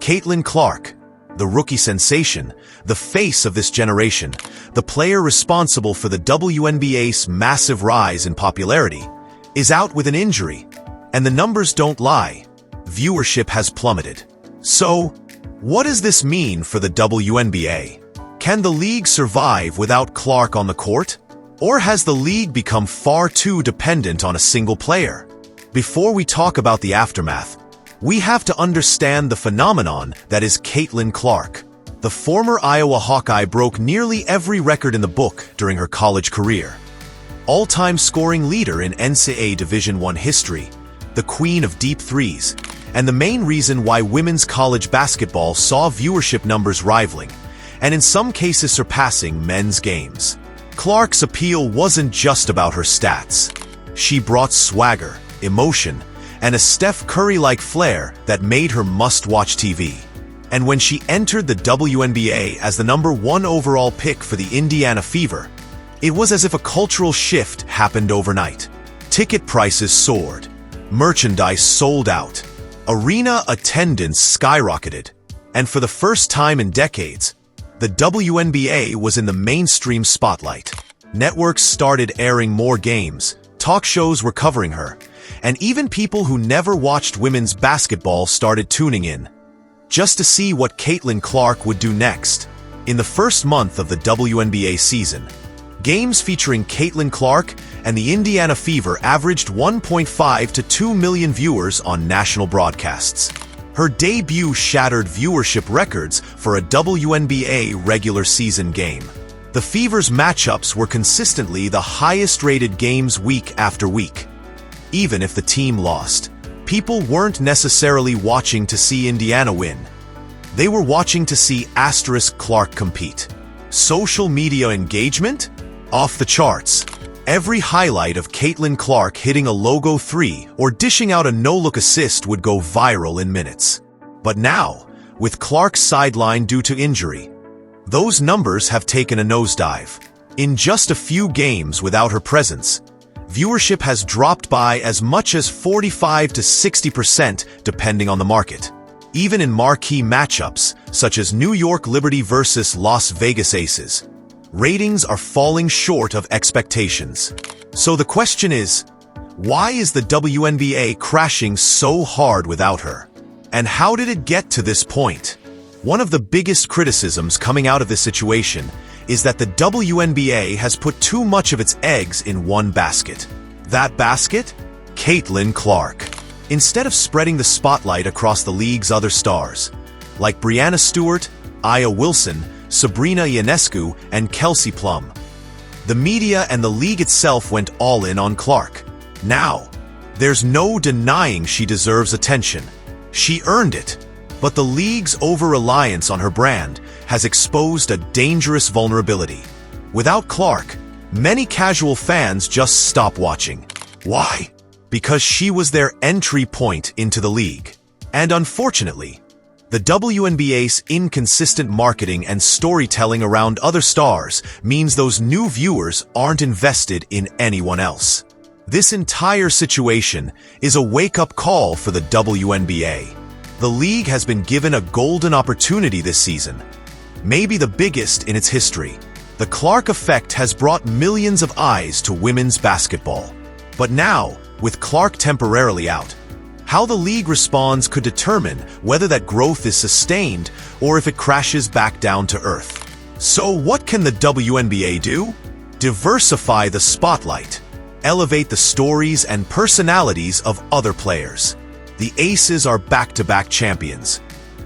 Caitlin Clark, the rookie sensation, the face of this generation, the player responsible for the WNBA's massive rise in popularity, is out with an injury, and the numbers don't lie. Viewership has plummeted. So, what does this mean for the WNBA? Can the league survive without Clark on the court? Or has the league become far too dependent on a single player? Before we talk about the aftermath, we have to understand the phenomenon that is Caitlin Clark. The former Iowa Hawkeye broke nearly every record in the book during her college career. All-time scoring leader in NCAA Division I history, the queen of deep threes, and the main reason why women's college basketball saw viewership numbers rivaling, and in some cases surpassing men's games. Clark's appeal wasn't just about her stats. She brought swagger, emotion, and a Steph Curry-like flair that made her must-watch TV. And when she entered the WNBA as the #1 overall pick for the Indiana Fever, it was as if a cultural shift happened overnight. Ticket prices soared. Merchandise sold out. Arena attendance skyrocketed. And for the first time in decades, the WNBA was in the mainstream spotlight. Networks started airing more games, talk shows were covering her, and even people who never watched women's basketball started tuning in, just to see what Caitlin Clark would do next. In the first month of the WNBA season, games featuring Caitlin Clark and the Indiana Fever averaged 1.5 to 2 million viewers on national broadcasts. Her debut shattered viewership records for a WNBA regular season game. The Fever's matchups were consistently the highest-rated games week after week. Even if the team lost, people weren't necessarily watching to see Indiana win. They were watching to see Clark compete. Social media engagement? Off the charts. Every highlight of Caitlin Clark hitting a logo 3 or dishing out a no-look assist would go viral in minutes. But now, with Clark sidelined due to injury, those numbers have taken a nosedive. In just a few games without her presence, viewership has dropped by as much as 45 to 60% depending on the market. Even in marquee matchups, such as New York Liberty versus Las Vegas Aces, ratings are falling short of expectations. So the question is, why is the WNBA crashing so hard without her? And how did it get to this point? One of the biggest criticisms coming out of this situation is that the WNBA has put too much of its eggs in one basket. That basket? Caitlin Clark. Instead of spreading the spotlight across the league's other stars, like Breanna Stewart, Aya Wilson, Sabrina Ionescu, and Kelsey Plum, the media and the league itself went all in on Clark. Now, there's no denying she deserves attention. She earned it. But the league's over-reliance on her brand has exposed a dangerous vulnerability. Without Clark, many casual fans just stop watching. Why? Because she was their entry point into the league. And unfortunately, the WNBA's inconsistent marketing and storytelling around other stars means those new viewers aren't invested in anyone else. This entire situation is a wake-up call for the WNBA. The league has been given a golden opportunity this season, maybe the biggest in its history. The Clark effect has brought millions of eyes to women's basketball. But now, with Clark temporarily out, how the league responds could determine whether that growth is sustained or if it crashes back down to earth. So what can the WNBA do? Diversify the spotlight. Elevate the stories and personalities of other players. The Aces are back-to-back champions.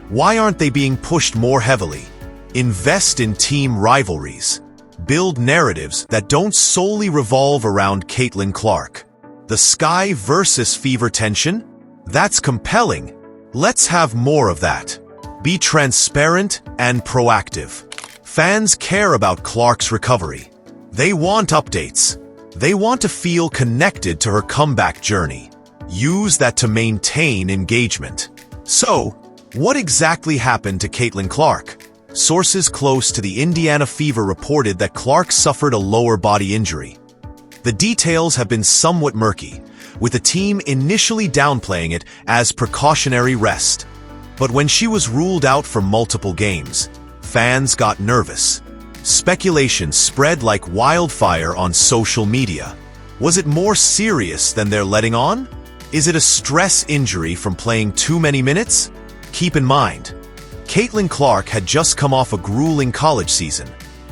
Why aren't they being pushed more heavily? Invest in team rivalries. Build narratives that don't solely revolve around Caitlin Clark. The Sky versus Fever tension? That's compelling. Let's have more of that. Be transparent and proactive. Fans care about Clark's recovery. They want updates. They want to feel connected to her comeback journey. Use that to maintain engagement. So, what exactly happened to Caitlin Clark? Sources close to the Indiana Fever reported that Clark suffered a lower body injury. The details have been somewhat murky, with the team initially downplaying it as precautionary rest. But when she was ruled out for multiple games, fans got nervous. Speculation spread like wildfire on social media. Was it more serious than they're letting on? Is it a stress injury from playing too many minutes? Keep in mind, Caitlin Clark had just come off a grueling college season,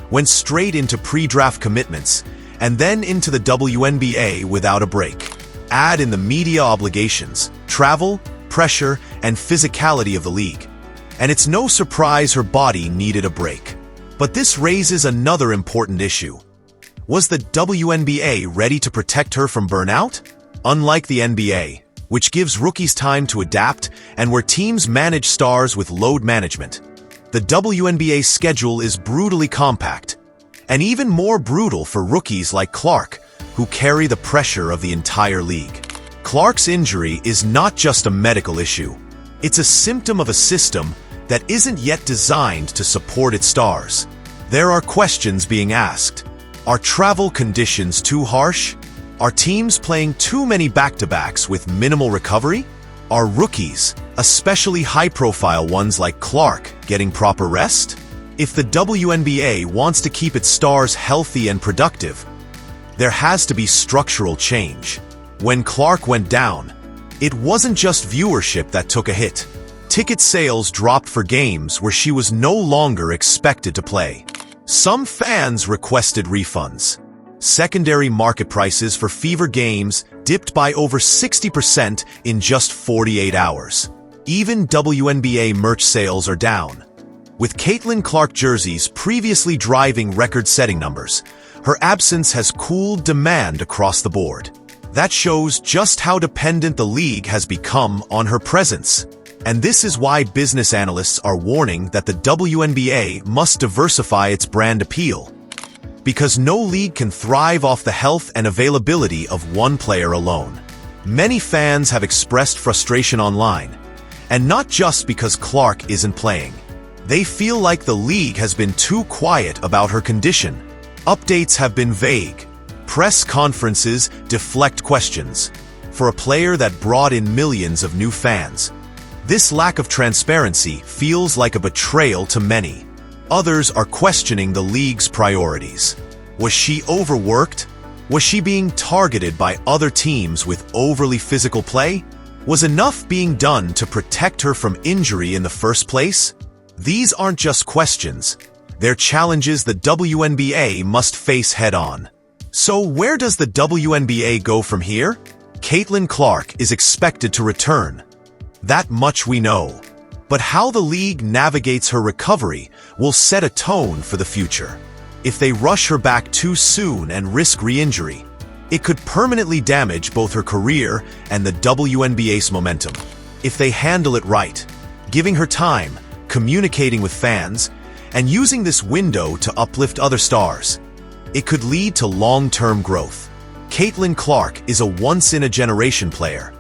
went straight into pre-draft commitments, and then into the WNBA without a break. Add in the media obligations, travel, pressure, and physicality of the league, and it's no surprise her body needed a break. But this raises another important issue. Was the WNBA ready to protect her from burnout? Unlike the NBA, which gives rookies time to adapt and where teams manage stars with load management, the WNBA's schedule is brutally compact, and even more brutal for rookies like Clark, who carry the pressure of the entire league. Clark's injury is not just a medical issue. It's a symptom of a system that isn't yet designed to support its stars. There are questions being asked. Are travel conditions too harsh? Are teams playing too many back-to-backs with minimal recovery? Are rookies, especially high-profile ones like Clark, getting proper rest? If the WNBA wants to keep its stars healthy and productive, there has to be structural change. When Clark went down, it wasn't just viewership that took a hit. Ticket sales dropped for games where she was no longer expected to play. Some fans requested refunds. Secondary market prices for Fever games dipped by over 60% in just 48 hours. Even WNBA merch sales are down. With Caitlin Clark jerseys previously driving record-setting numbers, her absence has cooled demand across the board. That shows just how dependent the league has become on her presence. And this is why business analysts are warning that the WNBA must diversify its brand appeal. Because no league can thrive off the health and availability of one player alone. Many fans have expressed frustration online, and not just because Clark isn't playing. They feel like the league has been too quiet about her condition. Updates have been vague. Press conferences deflect questions. For a player that brought in millions of new fans, this lack of transparency feels like a betrayal to many. Others are questioning the league's priorities. Was she overworked? Was she being targeted by other teams with overly physical play? Was enough being done to protect her from injury in the first place? These aren't just questions. They're challenges the WNBA must face head-on. So where does the WNBA go from here? Caitlin Clark is expected to return. That much we know. But how the league navigates her recovery will set a tone for the future. If they rush her back too soon and risk re-injury, it could permanently damage both her career and the WNBA's momentum. If they handle it right, giving her time, communicating with fans, and using this window to uplift other stars, it could lead to long-term growth. Caitlin Clark is a once-in-a-generation player,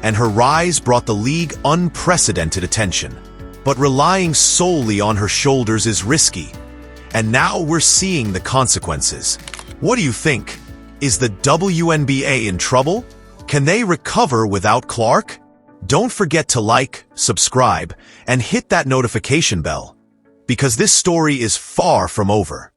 and her rise brought the league unprecedented attention. But relying solely on her shoulders is risky, and now we're seeing the consequences. What do you think? Is the WNBA in trouble? Can they recover without Clark? Don't forget to like, subscribe, and hit that notification bell, because this story is far from over.